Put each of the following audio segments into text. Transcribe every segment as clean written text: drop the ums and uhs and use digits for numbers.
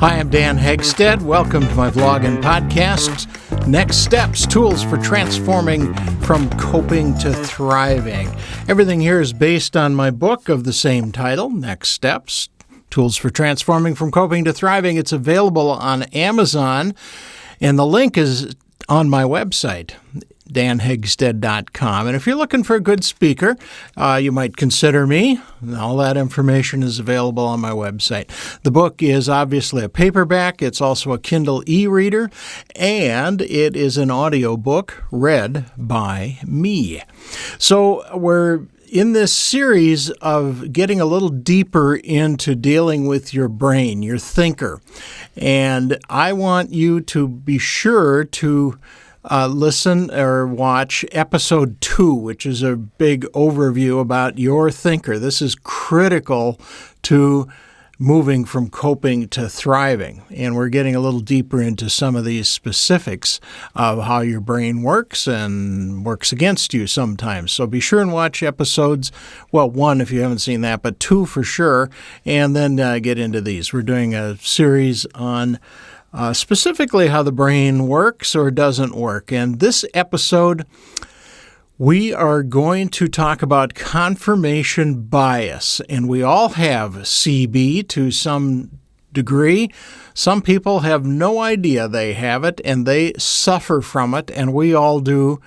Hi, I'm Dan Hegstead. Welcome to my vlog and podcast, Next Steps, Tools for Transforming from Coping to Thriving. Everything here is based on my book of the same title, Next Steps, Tools for Transforming from Coping to Thriving. It's available on Amazon, and the link is on my website, danhegstead.com. And if you're looking for a good speaker, you might consider me. All that information is available on my website. The book is obviously a paperback. It's also a Kindle e-reader, and it is an audiobook read by me. So we're in this series of getting a little deeper into dealing with your brain, your thinker. And I want you to be sure to listen or watch episode 2, which is a big overview about your thinker. This is critical to moving from coping to thriving. And we're getting a little deeper into some of these specifics of how your brain works and works against you sometimes. So be sure and watch episodes, well, 1 if you haven't seen that, but 2 for sure, and then get into these. We're doing a series on specifically how the brain works or doesn't work. And this episode, we are going to talk about confirmation bias. And we all have CB to some degree. Some people have no idea they have it, and they suffer from it, and we all do,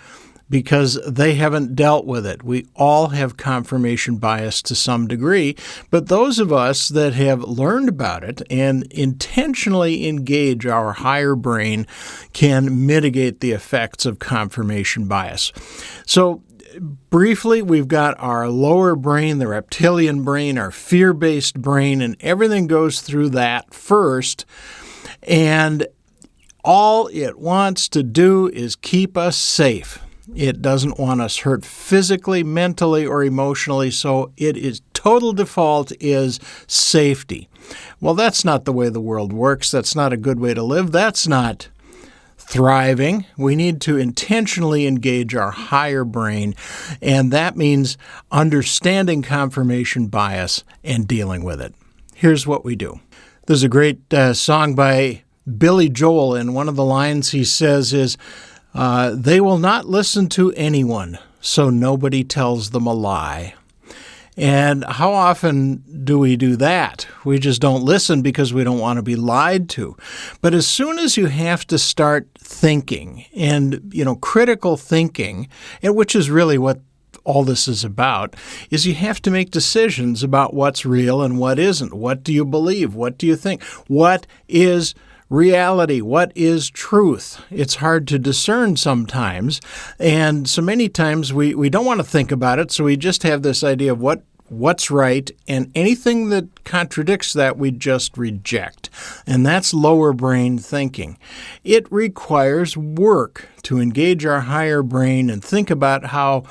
because they haven't dealt with it. We all have confirmation bias to some degree, but those of us that have learned about it and intentionally engage our higher brain can mitigate the effects of confirmation bias. So briefly, we've got our lower brain, the reptilian brain, our fear-based brain, and everything goes through that first. And all it wants to do is keep us safe. It doesn't want us hurt physically, mentally, or emotionally, so it is total default is safety. Well, that's not the way the world works. That's not a good way to live. That's not thriving. We need to intentionally engage our higher brain, and that means understanding confirmation bias and dealing with it. Here's what we do. There's a great song by Billy Joel, and one of the lines he says is, they will not listen to anyone, so nobody tells them a lie. And how often do we do that? We just don't listen because we don't want to be lied to. But as soon as you have to start thinking, and, critical thinking, and which is really what all this is about, is you have to make decisions about what's real and what isn't. What do you believe? What do you think? What is reality? What is truth? It's hard to discern sometimes, and so many times we don't want to think about it, so we just have this idea of what's right, and anything that contradicts that we just reject. And that's lower brain thinking. It requires work to engage our higher brain and think about how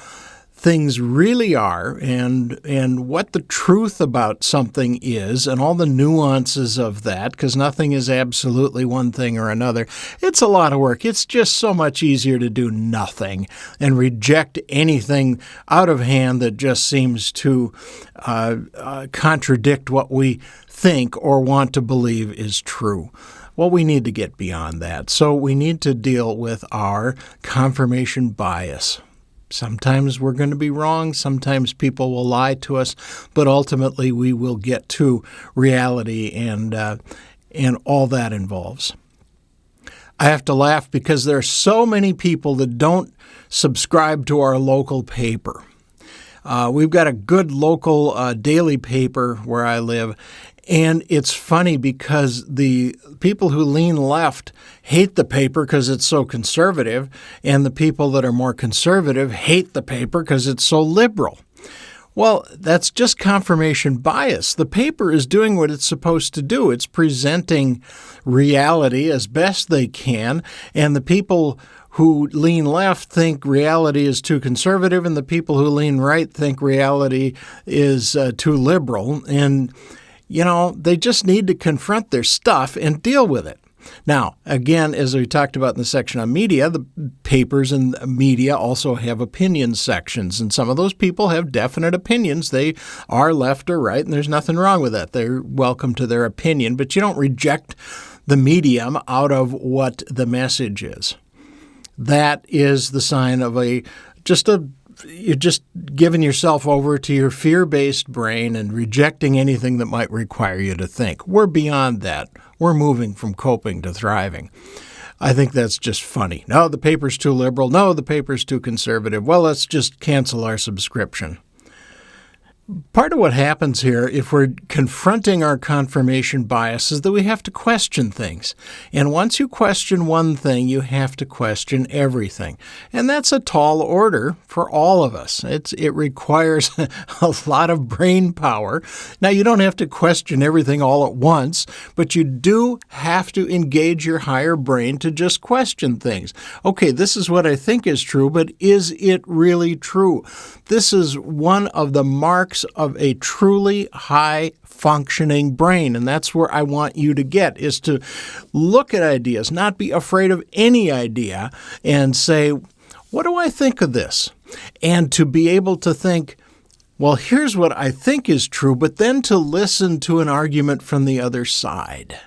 things really are and what the truth about something is and all the nuances of that, because nothing is absolutely one thing or another. It's a lot of work. It's just so much easier to do nothing and reject anything out of hand that just seems to contradict what we think or want to believe is true. Well, we need to get beyond that. So we need to deal with our confirmation bias. Sometimes we're going to be wrong. Sometimes people will lie to us, but ultimately we will get to reality and all that involves. I have to laugh because there are so many people that don't subscribe to our local paper. We've got a good local daily paper where I live, and it's funny because the people who lean left hate the paper because it's so conservative, and the people that are more conservative hate the paper because it's so liberal. Well, that's just confirmation bias. The paper is doing what it's supposed to do. It's presenting reality as best they can, and the people who lean left think reality is too conservative, and the people who lean right think reality is too liberal. And they just need to confront their stuff and deal with it. Now, again, as we talked about in the section on media, the papers and media also have opinion sections, and some of those people have definite opinions. They are left or right, and there's nothing wrong with that. They're welcome to their opinion, but you don't reject the medium out of what the message is. That is the sign of you're just giving yourself over to your fear-based brain and rejecting anything that might require you to think. We're beyond that. We're moving from coping to thriving. I think that's just funny. No, the paper's too liberal. No, the paper's too conservative. Well, let's just cancel our subscription. Part of what happens here, if we're confronting our confirmation bias, is that we have to question things. And once you question one thing, you have to question everything. And that's a tall order for all of us. It requires a lot of brain power. Now, you don't have to question everything all at once, but you do have to engage your higher brain to just question things. Okay, this is what I think is true, but is it really true? This is one of the marks of a truly high-functioning brain, and that's where I want you to get, is to look at ideas, not be afraid of any idea, and say, what do I think of this? And to be able to think, well, here's what I think is true, but then to listen to an argument from the other side.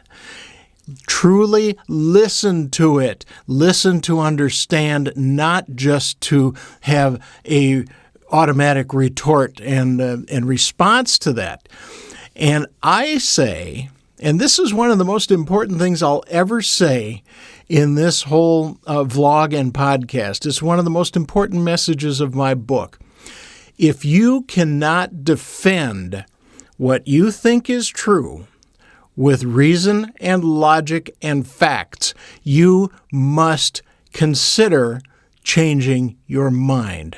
Truly listen to it. Listen to understand, not just to have a automatic retort and response to that. And I say, and this is one of the most important things I'll ever say in this whole vlog and podcast. It's one of the most important messages of my book. If you cannot defend what you think is true with reason and logic and facts, you must consider changing your mind.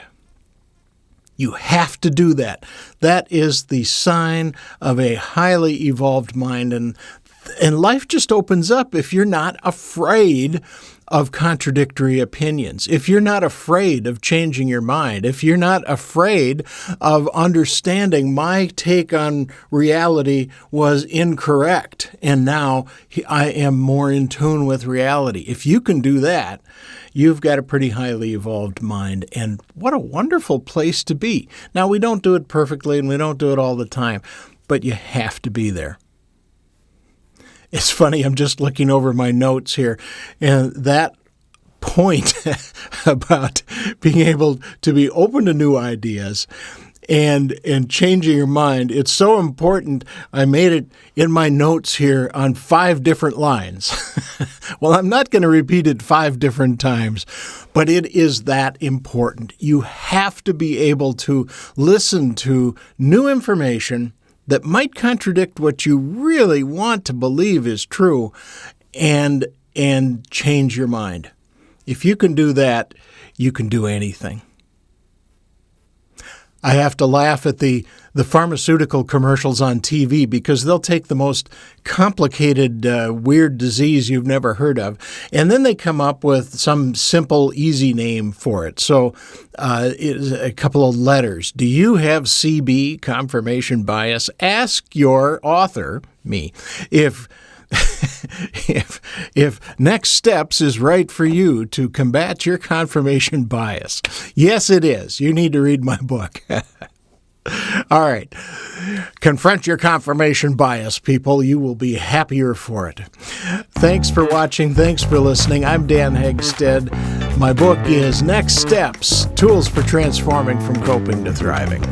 You have to do that. That is the sign of a highly evolved mind, and life just opens up if you're not afraid of contradictory opinions, if you're not afraid of changing your mind, if you're not afraid of understanding my take on reality was incorrect and now I am more in tune with reality. If you can do that, you've got a pretty highly evolved mind, and what a wonderful place to be. Now, we don't do it perfectly and we don't do it all the time, but you have to be there. It's funny, I'm just looking over my notes here, and that point about being able to be open to new ideas and changing your mind, it's so important. I made it in my notes here on 5 different lines. Well, I'm not going to repeat it 5 different times, but it is that important. You have to be able to listen to new information that might contradict what you really want to believe is true, and change your mind. If you can do that, you can do anything. I have to laugh at the pharmaceutical commercials on TV because they'll take the most complicated, weird disease you've never heard of, and then they come up with some simple, easy name for it. So it's a couple of letters. Do you have CB, confirmation bias? Ask your author, me, if Next Steps is right for you to combat your confirmation bias. Yes, it is. You need to read my book. All right. Confront your confirmation bias, people. You will be happier for it. Thanks for watching. Thanks for listening. I'm Dan Hegstead. My book is Next Steps, Tools for Transforming from Coping to Thriving.